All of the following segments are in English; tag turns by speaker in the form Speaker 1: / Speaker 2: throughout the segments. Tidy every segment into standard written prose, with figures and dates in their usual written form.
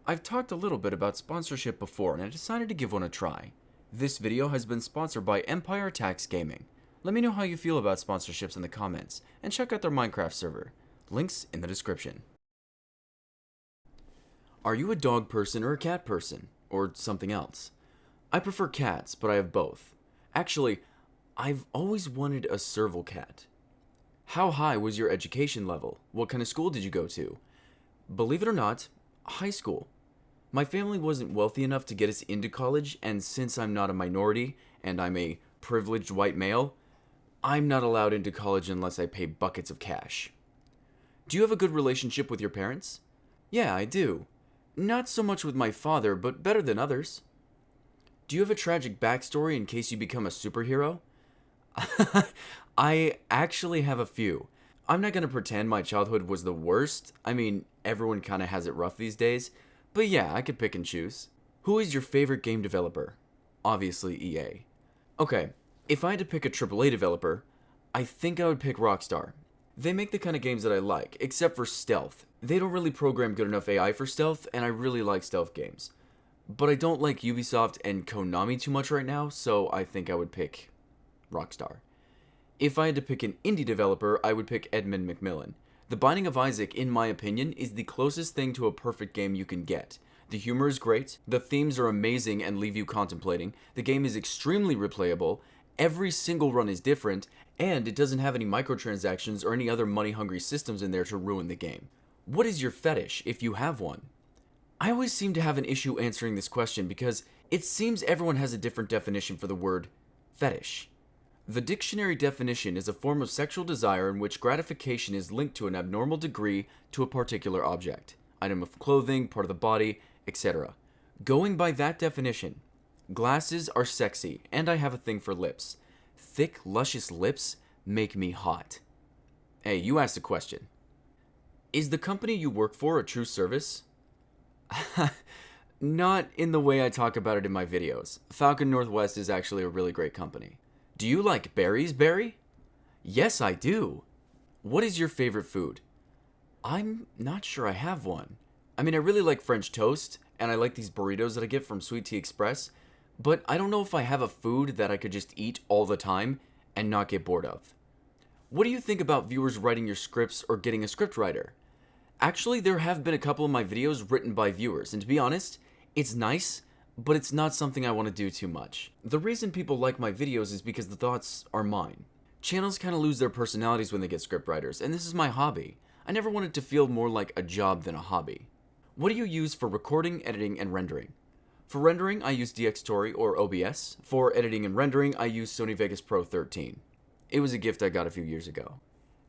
Speaker 1: I've talked a little bit about sponsorship before and I decided to give one a try. This video has been sponsored by EmpireAttacksGaming. Let me know how you feel about sponsorships in the comments, and check out their Minecraft server. Links in the description. Are you a dog person or a cat person? Or something else? I prefer cats, but I have both. Actually, I've always wanted a serval cat. How high was your education level? What kind of school did you go to? Believe it or not, high school. My family wasn't wealthy enough to get us into college, and since I'm not a minority and I'm a privileged white male, I'm not allowed into college unless I pay buckets of cash. Do you have a good relationship with your parents? Yeah, I do. Not so much with my father, but better than others. Do you have a tragic backstory in case you become a superhero? I actually have a few. I'm not going to pretend my childhood was the worst. I mean, everyone kind of has it rough these days. But yeah, I could pick and choose. Who is your favorite game developer? Obviously EA. Okay, if I had to pick a AAA developer, I think I would pick Rockstar. They make the kind of games that I like, except for stealth. They don't really program good enough AI for stealth, and I really like stealth games. But I don't like Ubisoft and Konami too much right now, so I think I would pick Rockstar. If I had to pick an indie developer, I would pick Edmund McMillen. The Binding of Isaac, in my opinion, is the closest thing to a perfect game you can get. The humor is great, the themes are amazing and leave you contemplating, the game is extremely replayable, every single run is different, and it doesn't have any microtransactions or any other money-hungry systems in there to ruin the game. What is your fetish, if you have one? I always seem to have an issue answering this question because it seems everyone has a different definition for the word fetish. The dictionary definition is a form of sexual desire in which gratification is linked to an abnormal degree to a particular object, item of clothing, part of the body, etc. Going by that definition, glasses are sexy, and I have a thing for lips. Thick, luscious lips make me hot. Hey, you asked a question. Is the company you work for a true service? Not in the way I talk about it in my videos. Falcon Northwest is actually a really great company. Do you like berries, Barry? Yes, I do. What is your favorite food? I'm not sure I have one. I mean, I really like French toast, and I like these burritos that I get from Sweet Tea Express, but I don't know if I have a food that I could just eat all the time and not get bored of. What do you think about viewers writing your scripts or getting a scriptwriter? Actually, there have been a couple of my videos written by viewers, and to be honest, it's nice, but it's not something I want to do too much. The reason people like my videos is because the thoughts are mine. Channels kind of lose their personalities when they get scriptwriters, and this is my hobby. I never want it to feel more like a job than a hobby. What do you use for recording, editing, and rendering? For rendering, I use DxTory or OBS. For editing and rendering, I use Sony Vegas Pro 13. It was a gift I got a few years ago.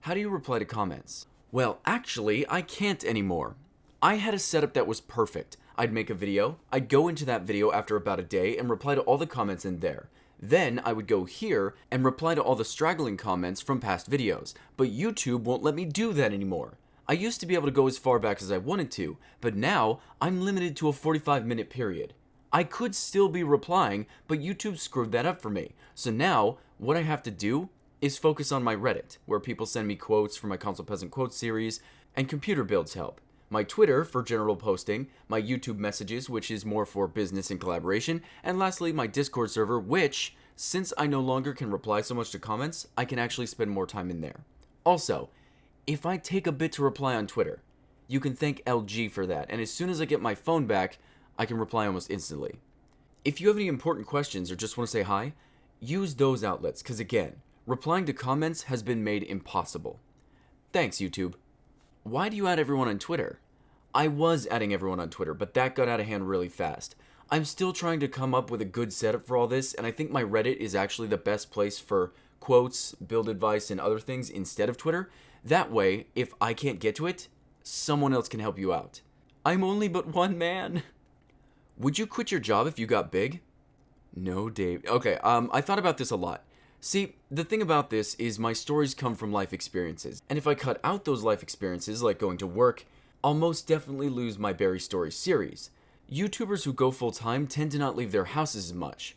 Speaker 1: How do you reply to comments? Well, actually, I can't anymore. I had a setup that was perfect. I'd make a video, I'd go into that video after about a day and reply to all the comments in there. Then I would go here and reply to all the straggling comments from past videos, but YouTube won't let me do that anymore. I used to be able to go as far back as I wanted to, but now I'm limited to a 45-minute period. I could still be replying, but YouTube screwed that up for me. So now, what I have to do is focus on my Reddit, where people send me quotes from my Console Peasant Quotes series, and computer builds help. My Twitter for general posting, my YouTube messages, which is more for business and collaboration, and lastly, my Discord server, which, since I no longer can reply so much to comments, I can actually spend more time in there. Also, if I take a bit to reply on Twitter, you can thank LG for that, and as soon as I get my phone back, I can reply almost instantly. If you have any important questions or just want to say hi, use those outlets, because again, replying to comments has been made impossible. Thanks, YouTube. Why do you add everyone on Twitter? I was adding everyone on Twitter, but that got out of hand really fast. I'm still trying to come up with a good setup for all this, and I think my Reddit is actually the best place for quotes, build advice, and other things instead of Twitter. That way, if I can't get to it, someone else can help you out. I'm only but one man. Would you quit your job if you got big? No, Dave. Okay, I thought about this a lot. See, the thing about this is my stories come from life experiences, and if I cut out those life experiences, like going to work, I'll most definitely lose my Barry Stories series. YouTubers who go full-time tend to not leave their houses as much.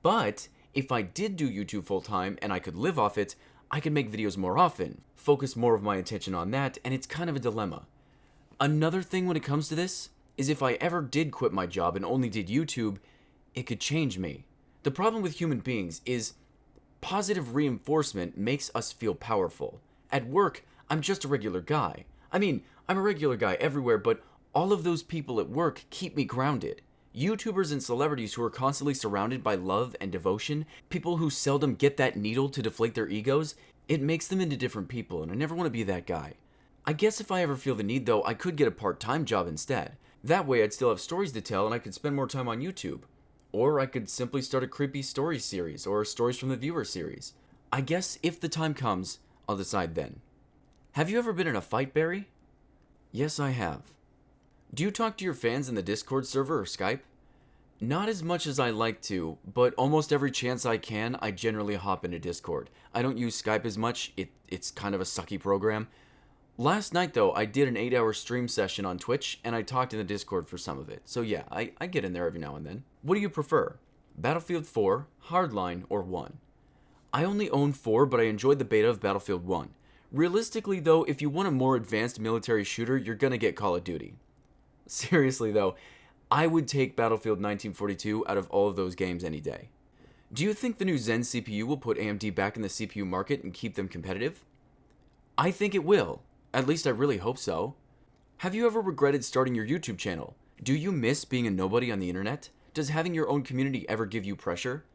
Speaker 1: But if I did do YouTube full-time and I could live off it, I could make videos more often, focus more of my attention on that, and it's kind of a dilemma. Another thing when it comes to this, is if I ever did quit my job and only did YouTube, it could change me. The problem with human beings is positive reinforcement makes us feel powerful. At work, I'm just a regular guy. I mean, I'm a regular guy everywhere, but all of those people at work keep me grounded. YouTubers and celebrities who are constantly surrounded by love and devotion, people who seldom get that needle to deflate their egos, it makes them into different people, and I never want to be that guy. I guess if I ever feel the need though, I could get a part-time job instead. That way I'd still have stories to tell and I could spend more time on YouTube. Or I could simply start a creepy story series or stories from the viewer series. I guess if the time comes, I'll decide then. Have you ever been in a fight, Barry? Yes, I have. Do you talk to your fans in the Discord server or Skype? Not as much as I like to, but almost every chance I can, I generally hop into Discord. I don't use Skype as much, it's kind of a sucky program. Last night though, I did an 8-hour stream session on Twitch, and I talked in the Discord for some of it. So yeah, I get in there every now and then. What do you prefer? Battlefield 4, Hardline, or 1? I only own 4, but I enjoyed the beta of Battlefield 1. Realistically though, if you want a more advanced military shooter, you're gonna get Call of Duty. Seriously though, I would take Battlefield 1942 out of all of those games any day. Do you think the new Zen CPU will put AMD back in the CPU market and keep them competitive? I think it will. At least I really hope so. Have you ever regretted starting your YouTube channel? Do you miss being a nobody on the internet? Does having your own community ever give you pressure?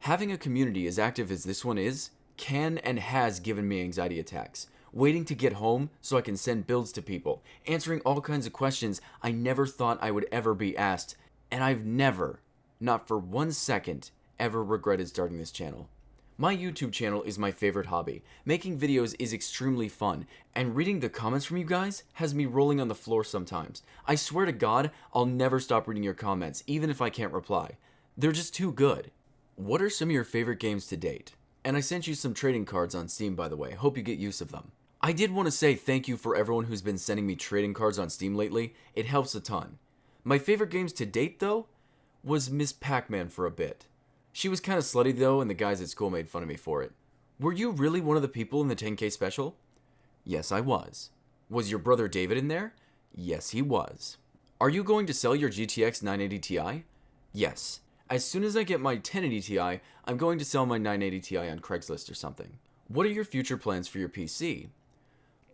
Speaker 1: Having a community as active as this one is, can and has given me anxiety attacks. Waiting to get home so I can send builds to people, answering all kinds of questions I never thought I would ever be asked, and I've never, not for 1 second, ever regretted starting this channel. My YouTube channel is my favorite hobby. Making videos is extremely fun, and reading the comments from you guys has me rolling on the floor sometimes. I swear to God, I'll never stop reading your comments, even if I can't reply. They're just too good. What are some of your favorite games to date? And I sent you some trading cards on Steam, by the way. Hope you get use of them. I did want to say thank you for everyone who's been sending me trading cards on Steam lately. It helps a ton. My favorite games to date, though, was Miss Pac-Man for a bit. She was kind of slutty, though, and the guys at school made fun of me for it. Were you really one of the people in the 10K special? Yes, I was. Was your brother David in there? Yes, he was. Are you going to sell your GTX 980 Ti? Yes. As soon as I get my 1080 Ti, I'm going to sell my 980 Ti on Craigslist or something. What are your future plans for your PC?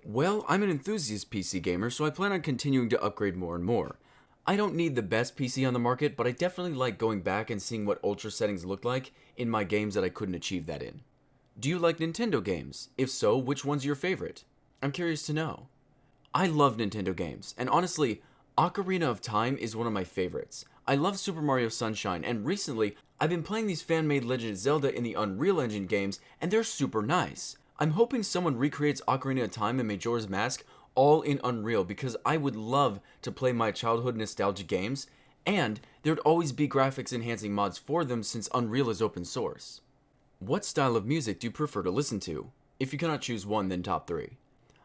Speaker 1: Well, I'm an enthusiast PC gamer, so I plan on continuing to upgrade more and more. I don't need the best PC on the market, but I definitely like going back and seeing what ultra settings look like in my games that I couldn't achieve that in. Do you like Nintendo games? If so, which one's your favorite? I'm curious to know. I love Nintendo games, and honestly, Ocarina of Time is one of my favorites. I love Super Mario Sunshine, and recently, I've been playing these fan-made Legend of Zelda in the Unreal Engine games, and they're super nice. I'm hoping someone recreates Ocarina of Time and Majora's Mask all in Unreal, because I would love to play my childhood nostalgia games, and there'd always be graphics enhancing mods for them since Unreal is open source. What style of music do you prefer to listen to? If you cannot choose one, then top 3.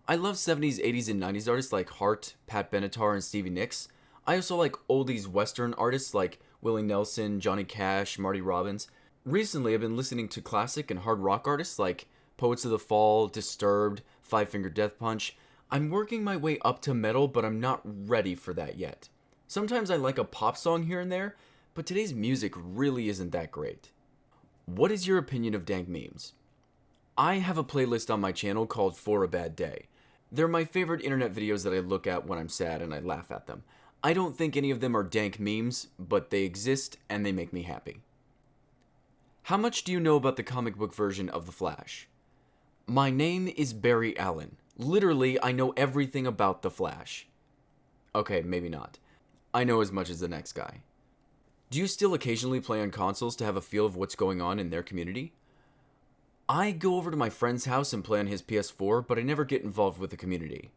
Speaker 1: I love 70s, 80s, and 90s artists like Hart, Pat Benatar, and Stevie Nicks. I also like oldies western artists like Willie Nelson, Johnny Cash, Marty Robbins. Recently, I've been listening to classic and hard rock artists like Poets of the Fall, Disturbed, Five Finger Death Punch. I'm working my way up to metal, but I'm not ready for that yet. Sometimes I like a pop song here and there, but today's music really isn't that great. What is your opinion of dank memes? I have a playlist on my channel called For a Bad Day. They're my favorite internet videos that I look at when I'm sad and I laugh at them. I don't think any of them are dank memes, but they exist and they make me happy. How much do you know about the comic book version of The Flash? My name is Barry Allen. Literally, I know everything about The Flash. Okay, maybe not. I know as much as the next guy. Do you still occasionally play on consoles to have a feel of what's going on in their community? I go over to my friend's house and play on his PS4, but I never get involved with the community.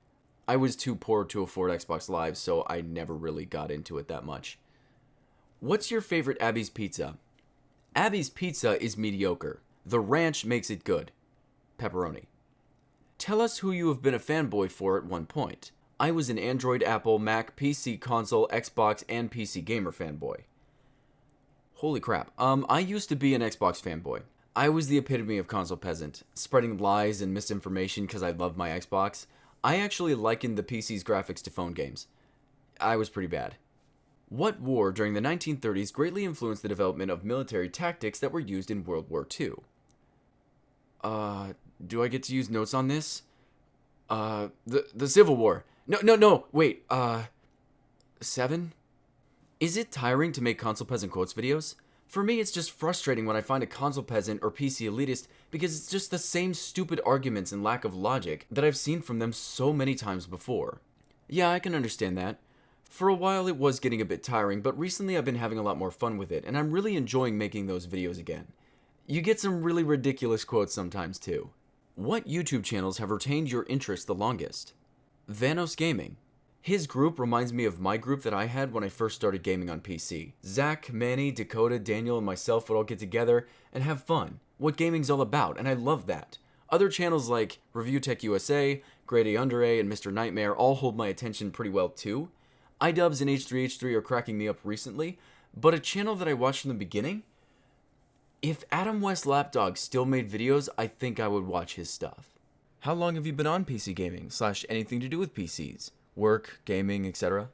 Speaker 1: I was too poor to afford Xbox Live, so I never really got into it that much. What's your favorite Abby's Pizza? Abby's Pizza is mediocre. The ranch makes it good. Pepperoni. Tell us who you have been a fanboy for at one point. I was an Android, Apple, Mac, PC, console, Xbox, and PC gamer fanboy. Holy crap. I used to be an Xbox fanboy. I was the epitome of console peasant, spreading lies and misinformation because I loved my Xbox. I actually likened the PC's graphics to phone games. I was pretty bad. What war during the 1930s greatly influenced the development of military tactics that were used in World War II? Do I get to use notes on this? The Civil War. No, wait, 7? Is it tiring to make console peasant quotes videos? For me, it's just frustrating when I find a console peasant or PC elitist because it's just the same stupid arguments and lack of logic that I've seen from them so many times before. Yeah, I can understand that. For a while it was getting a bit tiring, but recently I've been having a lot more fun with it, and I'm really enjoying making those videos again. You get some really ridiculous quotes sometimes too. What YouTube channels have retained your interest the longest? Vanos Gaming. His group reminds me of my group that I had when I first started gaming on PC. Zach, Manny, Dakota, Daniel, and myself would all get together and have fun. What gaming's all about, and I love that. Other channels like Review Tech USA, Grade A Under A, and Mr. Nightmare all hold my attention pretty well too. iDubbbz and H3H3 are cracking me up recently, but a channel that I watched from the beginning? If Adam West Lapdog still made videos, I think I would watch his stuff. How long have you been on PC gaming / anything to do with PCs? Work, gaming, etc.?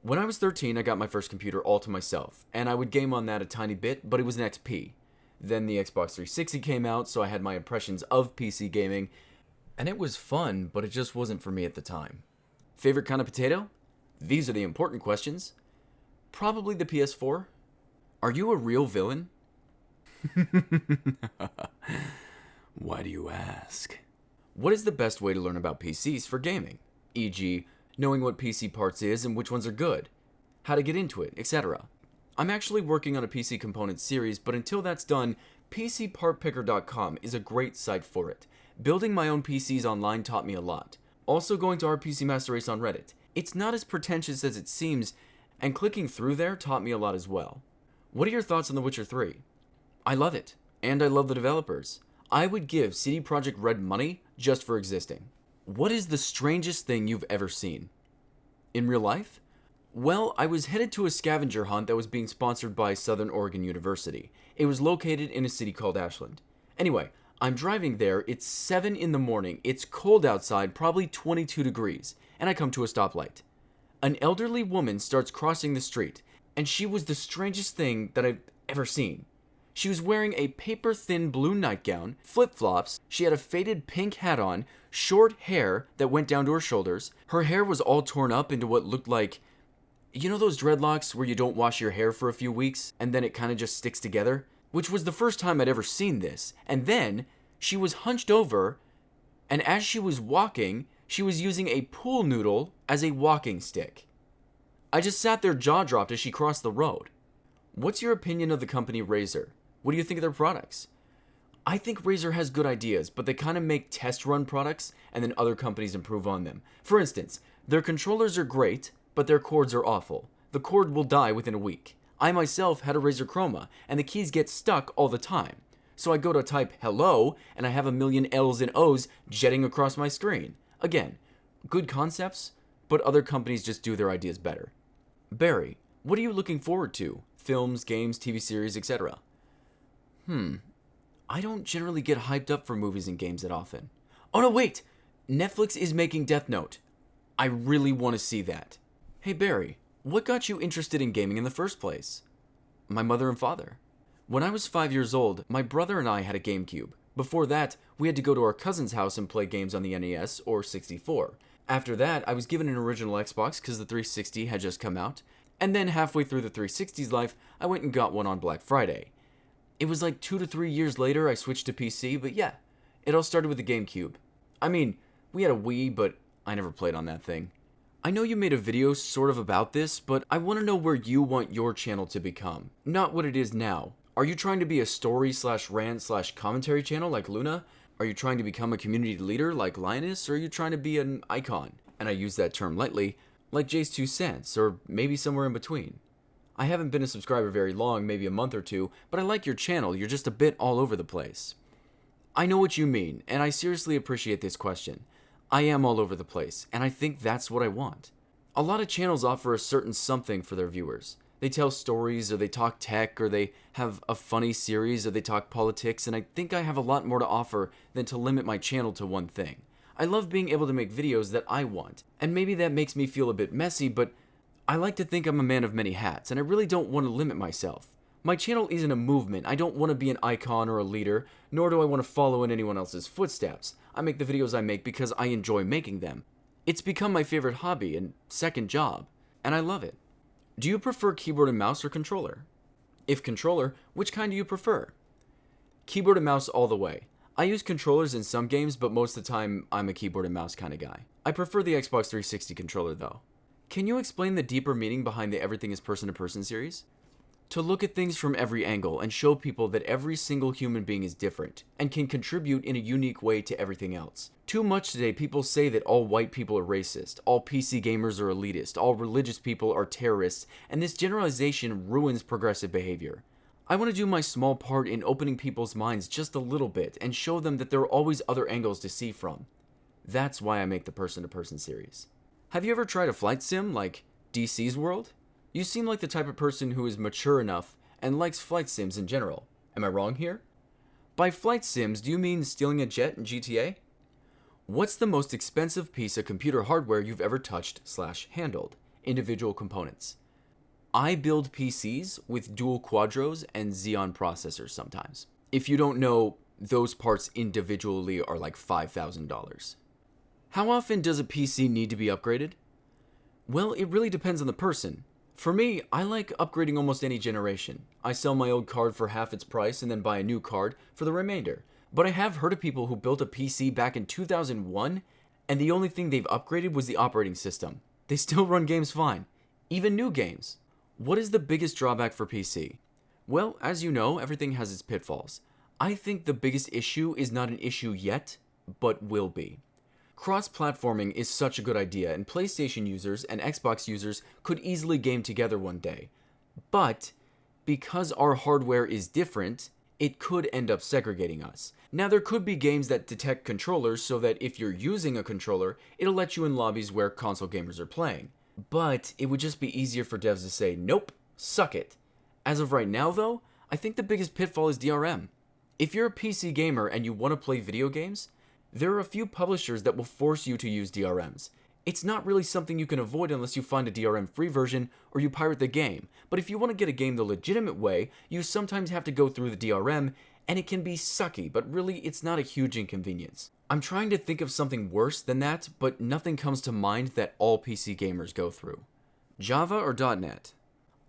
Speaker 1: When I was 13, I got my first computer all to myself, and I would game on that a tiny bit, but it was an XP. Then the Xbox 360 came out, so I had my impressions of PC gaming, and it was fun, but it just wasn't for me at the time. Favorite kind of potato? These are the important questions. Probably the PS4. Are you a real villain? Why do you ask? What is the best way to learn about PCs for gaming? E.g., knowing what PC parts is and which ones are good, how to get into it, etc. I'm actually working on a PC component series, but until that's done, PCPartPicker.com is a great site for it. Building my own PCs online taught me a lot. Also going to our PC Master Race on Reddit. It's not as pretentious as it seems, and clicking through there taught me a lot as well. What are your thoughts on The Witcher 3? I love it, and I love the developers. I would give CD Projekt Red money just for existing. What is the strangest thing you've ever seen? In real life? Well, I was headed to a scavenger hunt that was being sponsored by Southern Oregon University. It was located in a city called Ashland. Anyway, I'm driving there, it's 7 in the morning, it's cold outside, probably 22 degrees, and I come to a stoplight. An elderly woman starts crossing the street, and she was the strangest thing that I've ever seen. She was wearing a paper-thin blue nightgown, flip-flops, she had a faded pink hat on, short hair that went down to her shoulders. Her hair was all torn up into what looked like, you know those dreadlocks where you don't wash your hair for a few weeks, and then it kind of just sticks together? Which was the first time I'd ever seen this. And then, she was hunched over, and as she was walking, she was using a pool noodle as a walking stick. I just sat there jaw-dropped as she crossed the road. What's your opinion of the company RAZER? What do you think of their products? I think RAZER has good ideas, but they kind of make test-run products, and then other companies improve on them. For instance, their controllers are great, but their cords are awful. The cord will die within a week. I myself had a RAZER Chroma, and the keys get stuck all the time. So I go to type hello, and I have a million L's and O's jetting across my screen. Again, good concepts, but other companies just do their ideas better. Barry, what are you looking forward to? Films, games, TV series, etc. I don't generally get hyped up for movies and games that often. Oh no, wait! Netflix is making Death Note. I really want to see that. Hey Barry, what got you interested in gaming in the first place? My mother and father. When I was 5 years old, my brother and I had a GameCube. Before that, we had to go to our cousin's house and play games on the NES or 64. After that, I was given an original Xbox because the 360 had just come out. And then halfway through the 360's life, I went and got one on Black Friday. It was like 2 to 3 years later I switched to PC, but yeah, it all started with the GameCube. I mean, we had a Wii, but I never played on that thing. I know you made a video sort of about this, but I want to know where you want your channel to become, not what it is now. Are you trying to be a story/rant/commentary channel like Luna? Are you trying to become a community leader like Linus, or are you trying to be an icon, and I use that term lightly, like Jay's 2 cents, or maybe somewhere in between? I haven't been a subscriber very long, maybe a month or two, but I like your channel, you're just a bit all over the place. I know what you mean, and I seriously appreciate this question. I am all over the place, and I think that's what I want. A lot of channels offer a certain something for their viewers. They tell stories, or they talk tech, or they have a funny series, or they talk politics, and I think I have a lot more to offer than to limit my channel to one thing. I love being able to make videos that I want, and maybe that makes me feel a bit messy, but I like to think I'm a man of many hats, and I really don't want to limit myself. My channel isn't a movement. I don't want to be an icon or a leader, nor do I want to follow in anyone else's footsteps. I make the videos I make because I enjoy making them. It's become my favorite hobby and second job, and I love it. Do you prefer keyboard and mouse or controller? If controller, which kind do you prefer? Keyboard and mouse all the way. I use controllers in some games, but most of the time, I'm a keyboard and mouse kind of guy. I prefer the Xbox 360 controller though. Can you explain the deeper meaning behind the Everything is Person-to-Person series? To look at things from every angle and show people that every single human being is different and can contribute in a unique way to everything else. Too much today, people say that all white people are racist, all PC gamers are elitist, all religious people are terrorists, and this generalization ruins progressive behavior. I want to do my small part in opening people's minds just a little bit and show them that there are always other angles to see from. That's why I make the Person-to-Person series. Have you ever tried a flight sim like DC's World? You seem like the type of person who is mature enough and likes flight sims in general. Am I wrong here? By flight sims, do you mean stealing a jet in GTA? What's the most expensive piece of computer hardware you've ever touched/handled? Individual components. I build PCs with dual Quadros and Xeon processors sometimes. If you don't know, those parts individually are like $5,000. How often does a PC need to be upgraded? Well, it really depends on the person. For me, I like upgrading almost any generation. I sell my old card for half its price and then buy a new card for the remainder. But I have heard of people who built a PC back in 2001 and the only thing they've upgraded was the operating system. They still run games fine, even new games. What is the biggest drawback for PC? Well, as you know, everything has its pitfalls. I think the biggest issue is not an issue yet, but will be. Cross-platforming is such a good idea, and PlayStation users and Xbox users could easily game together one day. But, because our hardware is different, it could end up segregating us. Now, there could be games that detect controllers so that if you're using a controller, it'll let you in lobbies where console gamers are playing. But it would just be easier for devs to say, nope, suck it. As of right now, though, I think the biggest pitfall is DRM. If you're a PC gamer and you want to play video games, there are a few publishers that will force you to use DRMs. It's not really something you can avoid unless you find a DRM-free version or you pirate the game. But if you want to get a game the legitimate way, you sometimes have to go through the DRM, and it can be sucky, but really it's not a huge inconvenience. I'm trying to think of something worse than that, but nothing comes to mind that all PC gamers go through. Java or .NET?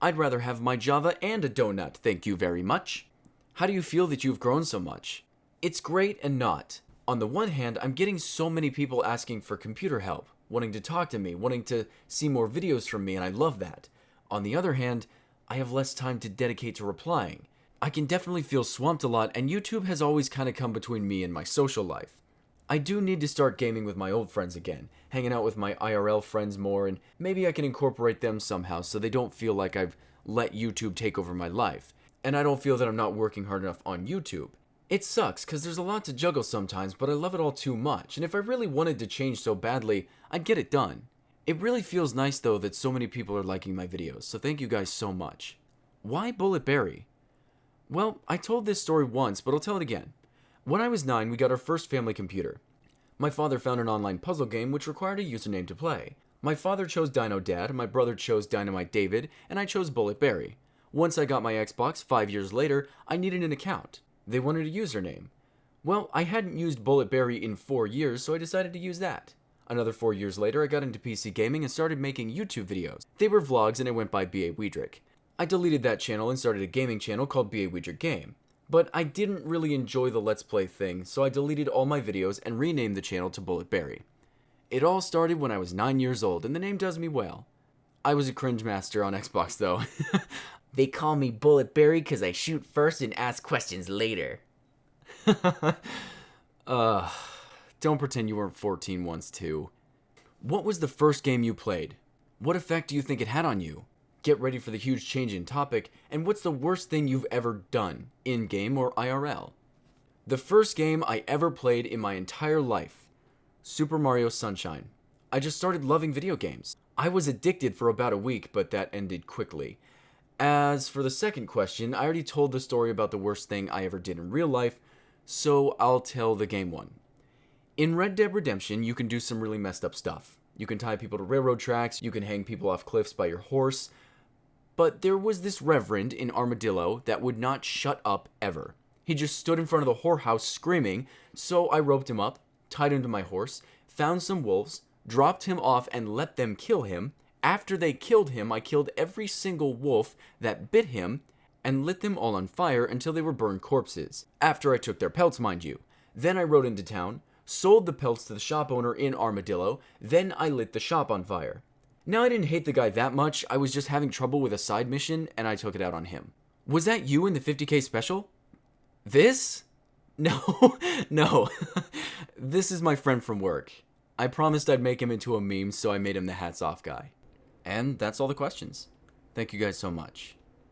Speaker 1: I'd rather have my Java and a donut, thank you very much. How do you feel that you've grown so much? It's great and not. On the one hand, I'm getting so many people asking for computer help, wanting to talk to me, wanting to see more videos from me, and I love that. On the other hand, I have less time to dedicate to replying. I can definitely feel swamped a lot, and YouTube has always kind of come between me and my social life. I do need to start gaming with my old friends again, hanging out with my IRL friends more, and maybe I can incorporate them somehow so they don't feel like I've let YouTube take over my life, and I don't feel that I'm not working hard enough on YouTube. It sucks, because there's a lot to juggle sometimes, but I love it all too much, and if I really wanted to change so badly, I'd get it done. It really feels nice, though, that so many people are liking my videos, so thank you guys so much. Why Bulletbarry? Well, I told this story once, but I'll tell it again. When I was 9, we got our first family computer. My father found an online puzzle game which required a username to play. My father chose Dino Dad, my brother chose Dynamite David, and I chose Bulletbarry. Once I got my Xbox, 5 years later, I needed an account. They wanted a username. Well, I hadn't used Bulletbarry in 4 years, so I decided to use that. Another 4 years later, I got into PC gaming and started making YouTube videos. They were vlogs and it went by B.A. Weedrick. I deleted that channel and started a gaming channel called B.A. Weedrick Game. But I didn't really enjoy the Let's Play thing, so I deleted all my videos and renamed the channel to Bulletbarry. It all started when I was 9 years old, and the name does me well. I was a cringe master on Xbox, though. They call me Bulletbarry because I shoot first and ask questions later. Don't pretend you weren't 14 once, too. What was the first game you played? What effect do you think it had on you? Get ready for the huge change in topic, and what's the worst thing you've ever done, in-game or IRL? The first game I ever played in my entire life, Super Mario Sunshine. I just started loving video games. I was addicted for about a week, but that ended quickly. As for the second question, I already told the story about the worst thing I ever did in real life, so I'll tell the game one. In Red Dead Redemption, you can do some really messed up stuff. You can tie people to railroad tracks, you can hang people off cliffs by your horse. But there was this reverend in Armadillo that would not shut up ever. He just stood in front of the whorehouse screaming, so I roped him up, tied him to my horse, found some wolves, dropped him off and let them kill him. After they killed him, I killed every single wolf that bit him and lit them all on fire until they were burned corpses. After I took their pelts, mind you. Then I rode into town, sold the pelts to the shop owner in Armadillo, then I lit the shop on fire. Now, I didn't hate the guy that much, I was just having trouble with a side mission, and I took it out on him. Was that you in the 50k special? This? No, no. This is my friend from work. I promised I'd make him into a meme, so I made him the hats off guy. And that's all the questions. Thank you guys so much.